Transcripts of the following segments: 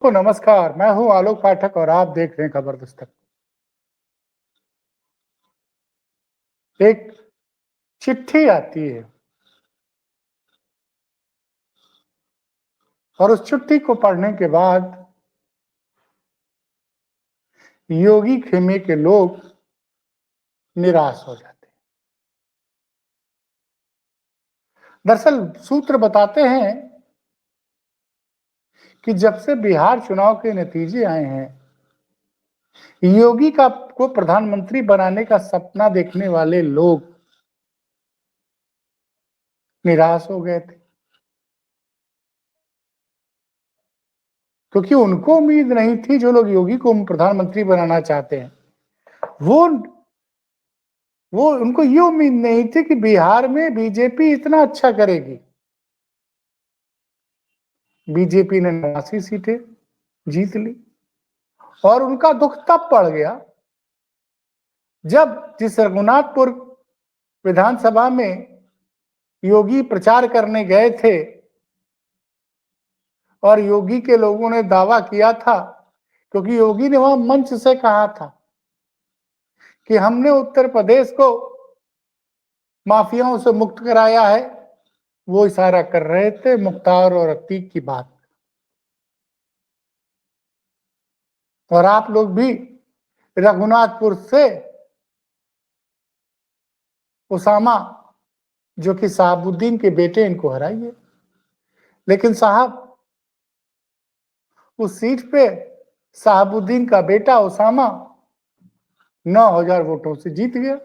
तो नमस्कार, मैं हूं आलोक पाठक और आप देख रहे हैं खबर दस्तक। एक चिट्ठी आती है और उस चिट्ठी को पढ़ने के बाद योगी खेमे के लोग निराश हो जाते हैं। दरअसल सूत्र बताते हैं कि जब से बिहार चुनाव के नतीजे आए हैं, योगी को प्रधानमंत्री बनाने का सपना देखने वाले लोग निराश हो गए थे, क्योंकि उनको उम्मीद नहीं थी। जो लोग योगी को प्रधानमंत्री बनाना चाहते हैं, वो उनको ये उम्मीद नहीं थी कि बिहार में बीजेपी इतना अच्छा करेगी। बीजेपी ने 89 सीटें जीत ली और उनका दुख तब पड़ गया जब जिस रघुनाथपुर विधानसभा में योगी प्रचार करने गए थे और योगी के लोगों ने दावा किया था, क्योंकि योगी ने वहां मंच से कहा था कि हमने उत्तर प्रदेश को माफियाओं से मुक्त कराया है। वो इशारा कर रहे थे मुख्तार और अतीक की बात। और आप लोग भी रघुनाथपुर से उसामा, जो कि साहबुद्दीन के बेटे, इनको हराइए। लेकिन साहब, उस सीट पे साहबुद्दीन का बेटा उसामा 9,000 वोटों से जीत गया।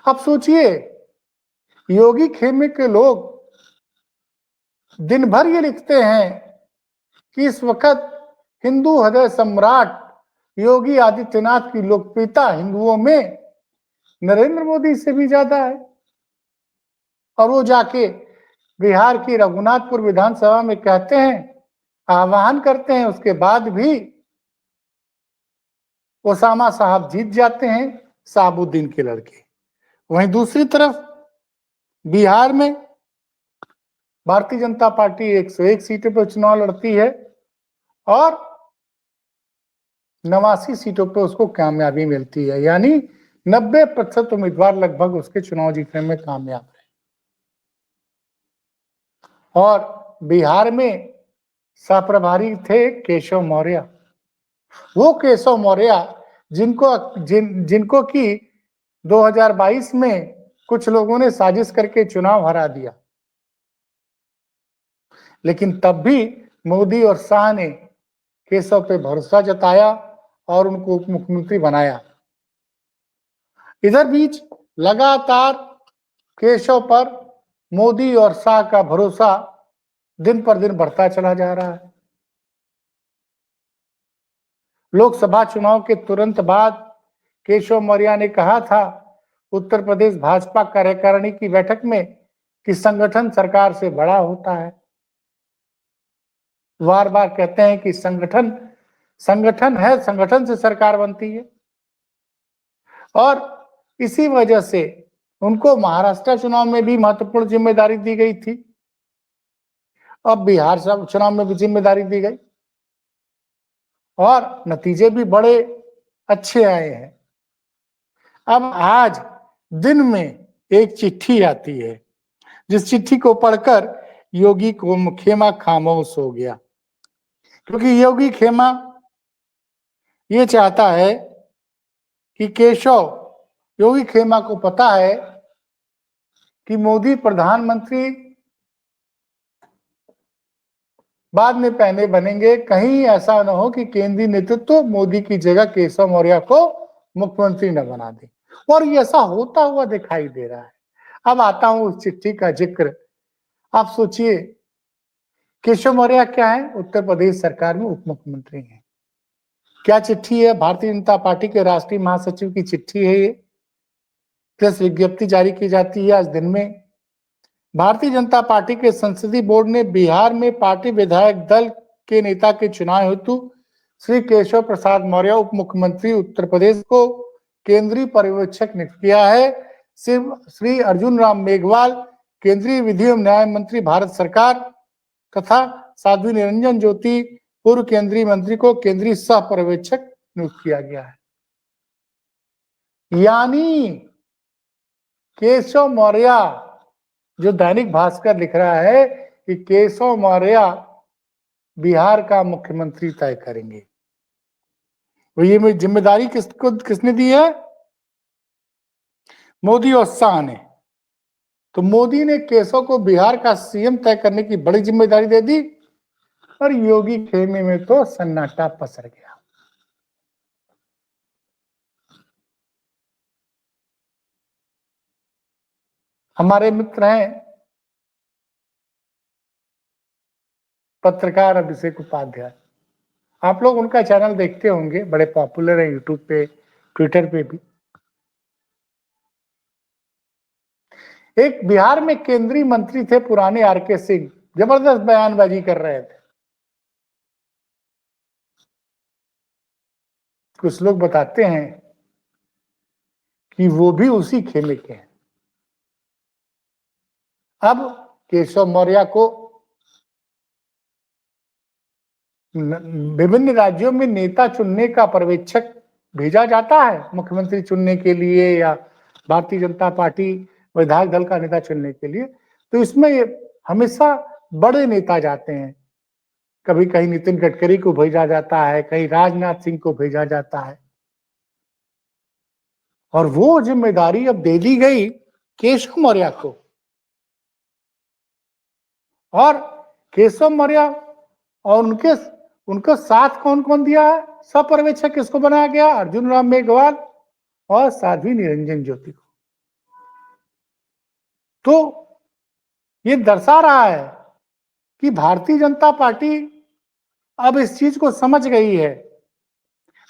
अब सोचिए, योगी खेमे के लोग दिन भर ये लिखते हैं कि इस वक्त हिंदू हृदय सम्राट योगी आदित्यनाथ की लोकप्रियता हिंदुओं में नरेंद्र मोदी से भी ज्यादा है। और वो जाके बिहार की रघुनाथपुर विधानसभा में कहते हैं, आह्वान करते हैं, उसके बाद भी ओसामा साहब जीत जाते हैं, साहबुद्दीन के लड़के। वहीं दूसरी तरफ बिहार में भारतीय जनता पार्टी 101 सीटों पर चुनाव लड़ती है और 89 सीटों पर उसको कामयाबी मिलती है, यानी 90% उम्मीदवार लगभग उसके चुनाव जीतने में कामयाब है। और बिहार में सह-प्रभारी थे केशव मौर्य। वो केशव मौर्य जिनको कि 2022 में कुछ लोगों ने साजिश करके चुनाव हरा दिया, लेकिन तब भी मोदी और शाह ने केशव पे भरोसा जताया और उनको उप मुख्यमंत्री बनाया। इधर बीच लगातार केशव पर मोदी और शाह का भरोसा दिन पर दिन बढ़ता चला जा रहा है। लोकसभा चुनाव के तुरंत बाद केशव मौर्य ने कहा था उत्तर प्रदेश भाजपा कार्यकारिणी की बैठक में कि संगठन सरकार से बड़ा होता है। बार बार कहते हैं कि संगठन है, संगठन से सरकार बनती है। और इसी वजह से उनको महाराष्ट्र चुनाव में भी महत्वपूर्ण जिम्मेदारी दी गई थी, अब बिहार चुनाव में भी जिम्मेदारी दी गई और नतीजे भी बड़े अच्छे आए हैं। अब आज दिन में एक चिट्ठी आती है, जिस चिट्ठी को पढ़कर योगी को खेमा खामोश हो गया, क्योंकि योगी खेमा ये चाहता है कि योगी खेमा को पता है कि मोदी प्रधानमंत्री बाद में पहले बनेंगे, कहीं ऐसा न हो कि केंद्रीय नेतृत्व मोदी की जगह केशव मौर्य को मुख्यमंत्री न बना दे। और ये ऐसा होता हुआ दिखाई दे रहा है। अब आता हूं उस चिट्ठी का जिक्र। आप सोचिए, केशव मौर्य क्या है? उत्तर प्रदेश सरकार में उप मुख्यमंत्री हैं। क्या चिट्ठी है? भारतीय जनता पार्टी के राष्ट्रीय महासचिव की चिट्ठी है। ये प्रेस विज्ञप्ति जारी की जाती है आज दिन में। भारतीय जनता पार्टी के संसदीय बोर्ड ने बिहार में पार्टी विधायक दल के नेता के चुनाव हेतु श्री केशव प्रसाद मौर्य उप मुख्यमंत्री उत्तर प्रदेश को केंद्रीय पर्यवेक्षक नियुक्त किया है। श्री अर्जुन राम मेघवाल केंद्रीय विधि एवं न्याय मंत्री भारत सरकार तथा साध्वी निरंजन ज्योति पूर्व केंद्रीय मंत्री को केंद्रीय सह पर्यवेक्षक नियुक्त किया गया है। यानी केशव मौर्य, जो दैनिक भास्कर लिख रहा है कि केशव मौर्य बिहार का मुख्यमंत्री तय करेंगे। तो ये जिम्मेदारी किसने दी है? मोदी और शाह ने। तो मोदी ने केशव को बिहार का सीएम तय करने की बड़ी जिम्मेदारी दे दी और योगी खेमे में तो सन्नाटा पसर गया। हमारे मित्र हैं पत्रकार अभिषेक उपाध्याय, आप लोग उनका चैनल देखते होंगे, बड़े पॉपुलर है यूट्यूब पे, ट्विटर पे भी। एक बिहार में केंद्रीय मंत्री थे पुराने आरके सिंह, जबरदस्त बयानबाजी कर रहे थे। कुछ लोग बताते हैं कि वो भी उसी खेमे के हैं। अब केशव मौर्य को विभिन्न राज्यों में नेता चुनने का पर्यवेक्षक भेजा जाता है, मुख्यमंत्री चुनने के लिए या भारतीय जनता पार्टी विधायक दल का नेता चुनने के लिए। तो इसमें हमेशा बड़े नेता जाते हैं, कभी कहीं नितिन गडकरी को भेजा जाता है, कहीं राजनाथ सिंह को भेजा जाता है, और वो जिम्मेदारी अब दे दी गई केशव मौर्य को। और केशव मौर्य और उनके साथ कौन कौन दिया है? सब पर्यवेक्षक किसको बनाया गया? अर्जुन राम मेघवाल और साध्वी निरंजन ज्योति को। तो ये दर्शा रहा है कि भारतीय जनता पार्टी अब इस चीज को समझ गई है।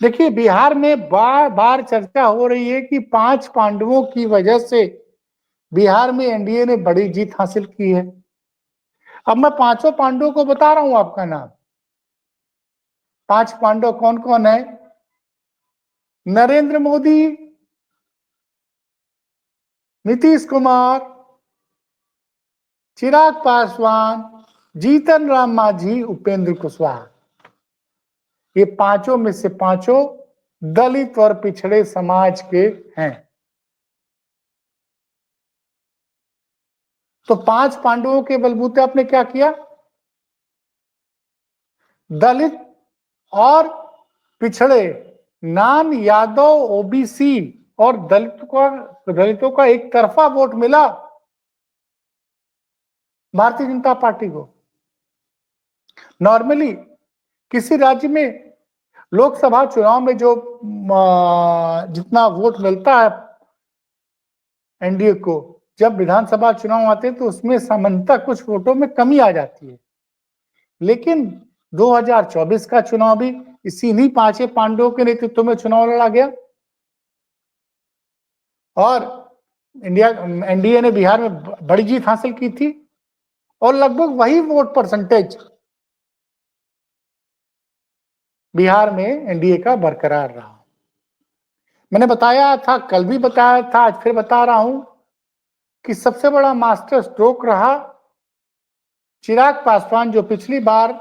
देखिए, बिहार में बार बार चर्चा हो रही है कि 5 पांडवों की वजह से बिहार में एनडीए ने बड़ी जीत हासिल की है। अब मैं 5 पांडवों को बता रहा हूं आपका नाम। 5 पांडव कौन कौन है? नरेंद्र मोदी, नीतीश कुमार, चिराग पासवान, जीतन राम मांझी, उपेंद्र कुशवाहा। ये पांचों में से पांचों दलित और पिछड़े समाज के हैं। तो 5 पांडवों के बलबूते आपने क्या किया? दलित और पिछड़े, नान, यादव, ओबीसी और दलितों का एक तरफा वोट मिला भारतीय जनता पार्टी को। नॉर्मली किसी राज्य में लोकसभा चुनाव में जो जितना वोट मिलता है एनडीए को, जब विधानसभा चुनाव आते हैं तो उसमें सामान्यतः कुछ वोटों में कमी आ जाती है। लेकिन 2024 का चुनाव भी इन्हीं 5 पांडवों के नेतृत्व में चुनाव लड़ा गया और एनडीए ने बिहार में बड़ी जीत हासिल की थी और लगभग वही वोट परसेंटेज बिहार में एनडीए का बरकरार रहा। मैंने बताया था, कल भी बताया था, आज फिर बता रहा हूं कि सबसे बड़ा मास्टर स्ट्रोक रहा चिराग पासवान, जो पिछली बार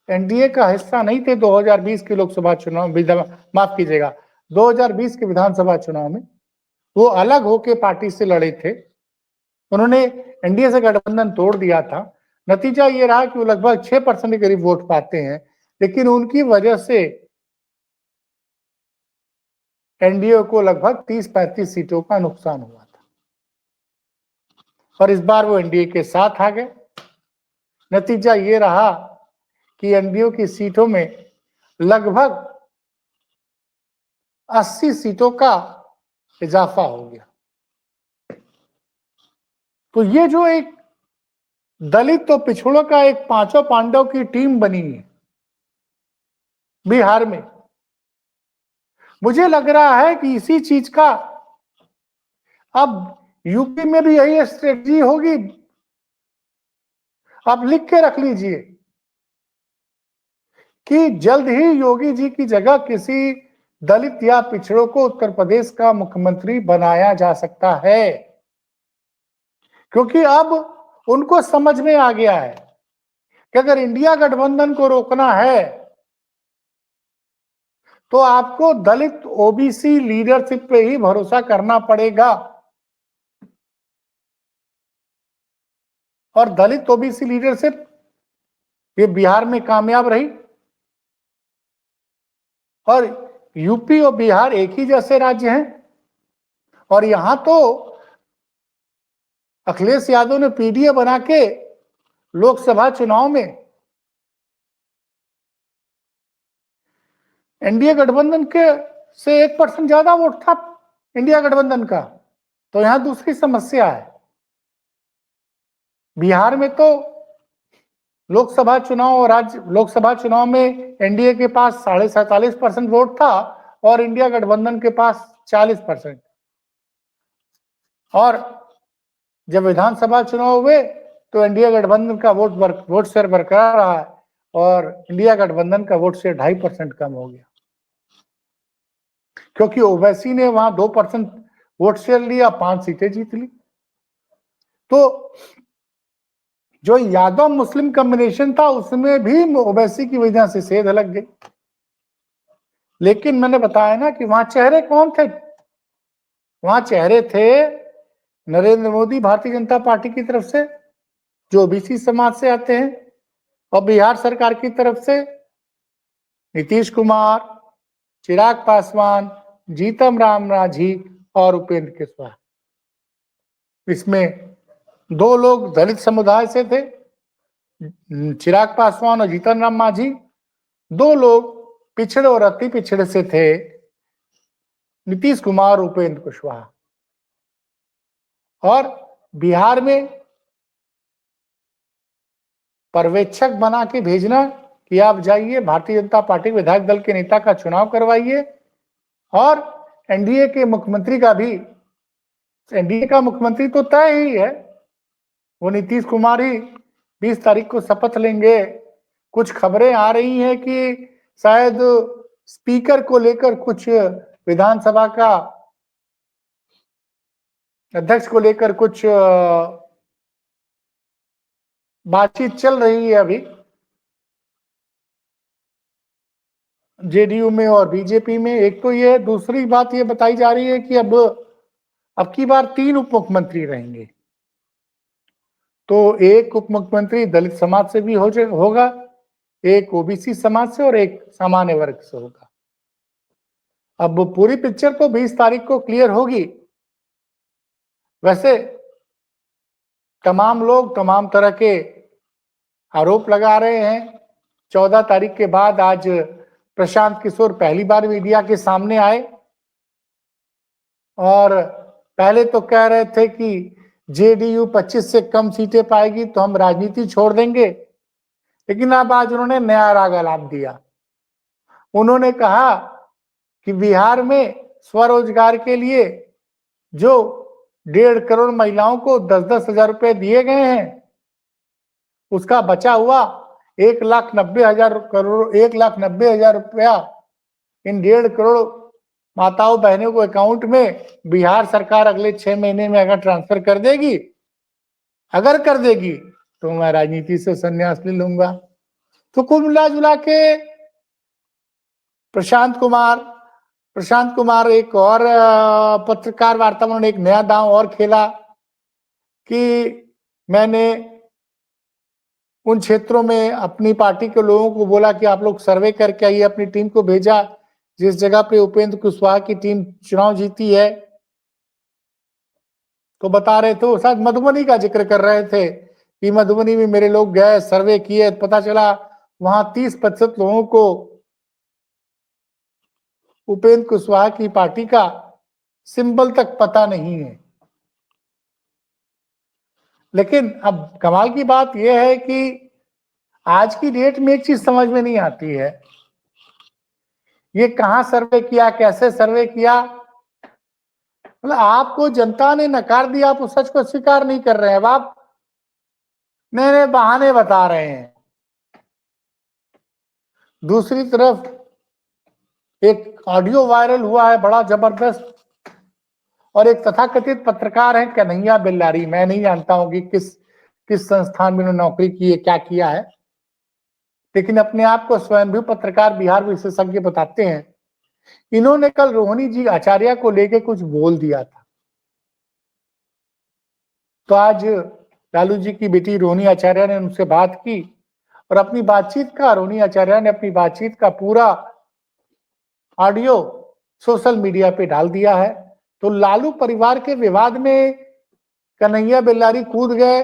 एनडीए का हिस्सा नहीं थे 2020 के लोकसभा चुनाव, माफ कीजिएगा 2020 के विधानसभा चुनाव में वो अलग होके पार्टी से लड़े थे। उन्होंने एनडीए से गठबंधन तोड़ दिया था। नतीजा ये रहा कि वो लगभग 6% के करीब वोट पाते हैं, लेकिन उनकी वजह से एनडीए को लगभग 30-35 सीटों का नुकसान हुआ था और इस बार वो एनडीए के साथ आ गए। नतीजा ये रहा कि एनडीए की सीटों में लगभग 80 सीटों का इजाफा हो गया। तो ये जो एक दलित तो पिछड़ों का एक 5 पांडव की टीम बनी है बिहार में, मुझे लग रहा है कि इसी चीज का अब यूपी में भी यही स्ट्रेटजी होगी। आप लिख के रख लीजिए कि जल्द ही योगी जी की जगह किसी दलित या पिछड़ों को उत्तर प्रदेश का मुख्यमंत्री बनाया जा सकता है, क्योंकि अब उनको समझ में आ गया है कि अगर इंडिया गठबंधन को रोकना है तो आपको दलित ओबीसी लीडरशिप पे ही भरोसा करना पड़ेगा। और दलित ओबीसी लीडरशिप ये बिहार में कामयाब रही, और यूपी और बिहार एक ही जैसे राज्य हैं, और यहां तो अखिलेश यादव ने पीडीए बना के लोकसभा चुनाव में एनडीए गठबंधन के से 1% ज्यादा वोट था इंडिया गठबंधन का। तो यहां दूसरी समस्या है, बिहार में तो लोकसभा चुनाव और राज्य लोकसभा चुनाव में एनडीए के पास 47.5% वोट था और इंडिया गठबंधन के पास 40%। और जब विधानसभा चुनाव हुए तो इंडिया गठबंधन का वोट शेयर बरकरार रहा है और इंडिया गठबंधन का वोट शेयर 2.5% कम हो गया, क्योंकि ओवैसी ने वहां 2% वोट शेयर लिया, 5 सीटें जीत ली। तो जो यादव मुस्लिम कॉम्बिनेशन था उसमें भी ओवैसी की वजह से सेध लग गई। लेकिन मैंने बताया ना कि वहां चेहरे कौन थे, वहां चेहरे थे नरेंद्र मोदी भारतीय जनता पार्टी की तरफ से जो ओबीसी समाज से आते हैं, और बिहार सरकार की तरफ से नीतीश कुमार, चिराग पासवान, जीतन राम मांझी और उपेंद्र कुशवाहा। इसमें 2 लोग दलित समुदाय से थे, चिराग पासवान और जीतन राम मांझी। 2 लोग पिछड़े और अति पिछड़े से थे, नीतीश कुमार, उपेंद्र कुशवाहा। और बिहार में पर्यवेक्षक बना के भेजना कि आप जाइए भारतीय जनता पार्टी विधायक दल के नेता का चुनाव करवाइए, और एनडीए के मुख्यमंत्री का भी, एनडीए का मुख्यमंत्री तो तय ही है, वो नीतीश कुमार ही 20 तारीख को शपथ लेंगे। कुछ खबरें आ रही हैं कि शायद स्पीकर को लेकर कुछ विधानसभा का अध्यक्ष को लेकर कुछ बातचीत चल रही है अभी जेडीयू में और बीजेपी में। एक तो ये, दूसरी बात ये बताई जा रही है कि अब की बार 3 उप मुख्यमंत्री रहेंगे। तो एक उप मुख्यमंत्री दलित समाज से भी होगा, एक ओबीसी समाज से और एक सामान्य वर्ग से होगा। अब पूरी पिक्चर तो 20 तारीख को क्लियर होगी। वैसे तमाम लोग तमाम तरह के आरोप लगा रहे हैं। 14 तारीख के बाद आज प्रशांत किशोर पहली बार मीडिया के सामने आए और पहले तो कह रहे थे कि जेडीयू 25 से कम सीटें पाएगी तो हम राजनीति छोड़ देंगे, लेकिन अब आज उन्होंने नया राग आलाप दिया। उन्होंने कहा कि बिहार में स्वरोजगार के लिए जो 1.5 करोड़ महिलाओं को 10-10 हजार रुपए दिए गए हैं, उसका बचा हुआ 1,90,000 रुपया इन 1.5 करोड़ माताओं बहनों को अकाउंट में बिहार सरकार अगले 6 महीने में अगर ट्रांसफर कर देगी, तो मैं राजनीति से संन्यास ले लूंगा। तो कुल मिला जुला के प्रशांत कुमार एक और पत्रकार वार्ता में एक नया दांव और खेला कि मैंने उन क्षेत्रों में अपनी पार्टी के लोगों को बोला कि आप लोग सर्वे करके आइए, अपनी टीम को भेजा जिस जगह पे उपेंद्र कुशवाहा की टीम चुनाव जीती है। तो बता रहे थे, शायद मधुबनी का जिक्र कर रहे थे कि मधुबनी में मेरे लोग गए, सर्वे किए, पता चला वहां 30% लोगों को उपेंद्र कुशवाहा की पार्टी का सिंबल तक पता नहीं है। लेकिन अब कमाल की बात यह है कि आज की डेट में एक चीज समझ में नहीं आती है, ये कहां सर्वे किया, कैसे सर्वे किया। मतलब आपको जनता ने नकार दिया, आप उस सच को स्वीकार नहीं कर रहे हैं, अब आप नए नए बहाने बता रहे हैं। दूसरी तरफ एक ऑडियो वायरल हुआ है बड़ा जबरदस्त, और एक तथाकथित पत्रकार है कन्हैया बेल्लारी, मैं नहीं जानता हूं कि किस संस्थान में उन्होंने नौकरी की है, क्या किया है, लेकिन अपने आप को स्वयं भी पत्रकार बिहार विशेषज्ञ बताते हैं। इन्होंने कल रोहिणी जी आचार्य को लेकर कुछ बोल दिया था। तो आज लालू जी की बेटी रोहिणी आचार्य ने उनसे बात की और अपनी बातचीत का रोहिणी आचार्य ने अपनी बातचीत का पूरा ऑडियो सोशल मीडिया पे डाल दिया है। तो लालू परिवार के विवाद में कन्हैया बेल्लारी कूद गए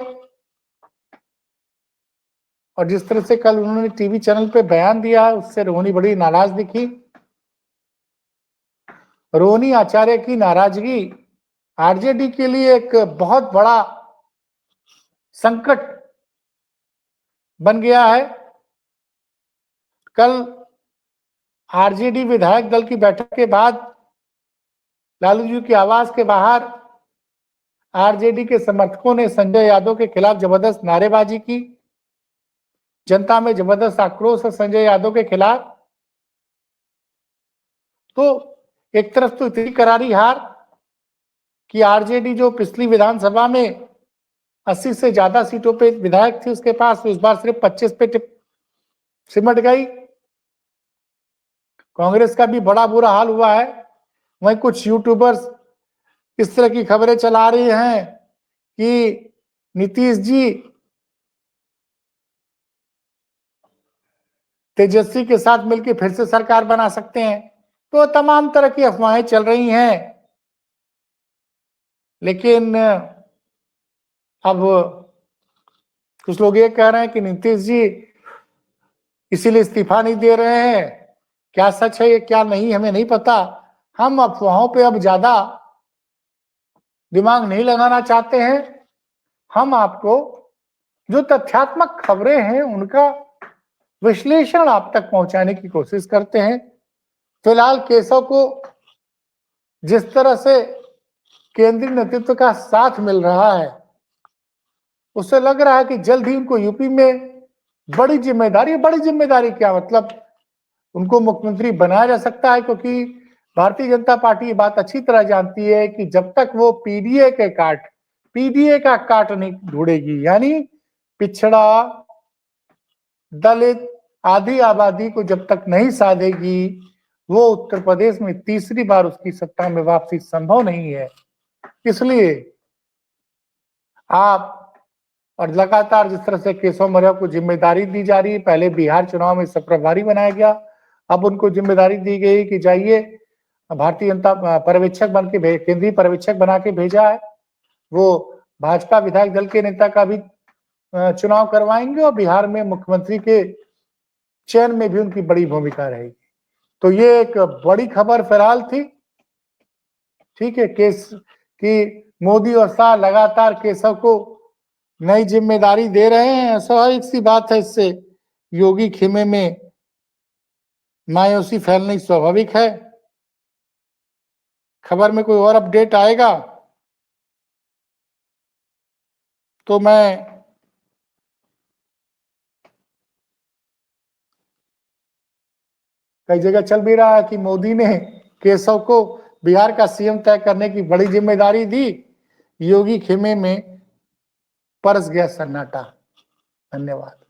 और जिस तरह से कल उन्होंने टीवी चैनल पे बयान दिया है उससे रोहिणी बड़ी नाराज दिखी। रोहिणी आचार्य की नाराजगी आरजेडी के लिए एक बहुत बड़ा संकट बन गया है। कल आरजेडी विधायक दल की बैठक के बाद लालू जी की आवास के बाहर आरजेडी के समर्थकों ने संजय यादव के खिलाफ जबरदस्त नारेबाजी की। जनता में जबरदस्त आक्रोश है संजय यादव के खिलाफ। तो एक तरफ तो इतनी करारी हार कि आरजेडी जो पिछली विधानसभा में 80 से ज्यादा सीटों पे विधायक थी उसके पास, इस बार सिर्फ 25 पे सिमट गई। कांग्रेस का भी बड़ा बुरा हाल हुआ है। वहीं कुछ यूट्यूबर्स इस तरह की खबरें चला रही हैं कि नीतीश जी तेजस्वी के साथ मिलकर फिर से सरकार बना सकते हैं। तो तमाम तरह की अफवाहें चल रही हैं। लेकिन अब कुछ लोग ये कह रहे हैं कि नीतीश जी इसीलिए इस्तीफा नहीं दे रहे हैं। क्या सच है ये क्या नहीं हमें नहीं पता। हम अफवाहों पे अब ज्यादा दिमाग नहीं लगाना चाहते हैं। हम आपको जो तथ्यात्मक खबरें हैं उनका विश्लेषण आप तक पहुंचाने की कोशिश करते हैं। फिलहाल केशव को जिस तरह से केंद्रीय नेतृत्व का साथ मिल रहा है उससे लग रहा है कि जल्द ही उनको यूपी में बड़ी जिम्मेदारी क्या मतलब उनको मुख्यमंत्री बनाया जा सकता है, क्योंकि भारतीय जनता पार्टी ये बात अच्छी तरह जानती है कि जब तक वो पीडीए का काट नहीं ढूंढेगी, यानी पिछड़ा दलित आदि आबादी को जब तक नहीं साधेगी वो उत्तर प्रदेश में तीसरी बार उसकी सत्ता में वापसी संभव नहीं है। इसलिए आप और लगातार जिस तरह से केशव मौर्य को जिम्मेदारी दी जा रही है, पहले बिहार चुनाव में सब प्रभारी बनाया गया, अब उनको जिम्मेदारी दी गई कि जाइए भारतीय जनता पर्यवेक्षक बन के केंद्रीय पर्यवेक्षक बना के भेजा है। वो भाजपा विधायक दल के नेता का भी चुनाव करवाएंगे और बिहार में मुख्यमंत्री के चयन में भी उनकी बड़ी भूमिका रहेगी। तो ये एक बड़ी खबर फिलहाल थी। ठीक है, केस कि मोदी और शाह लगातार केशव को नई जिम्मेदारी दे रहे हैं। स्वाभाविक सी बात है, इससे योगी खेमे में मायूसी फैलनी स्वाभाविक है। खबर में कोई और अपडेट आएगा तो मैं कई जगह चल भी रहा है कि मोदी ने केशव को बिहार का सीएम तय करने की बड़ी जिम्मेदारी दी, योगी खेमे में परस गया सन्नाटा। धन्यवाद।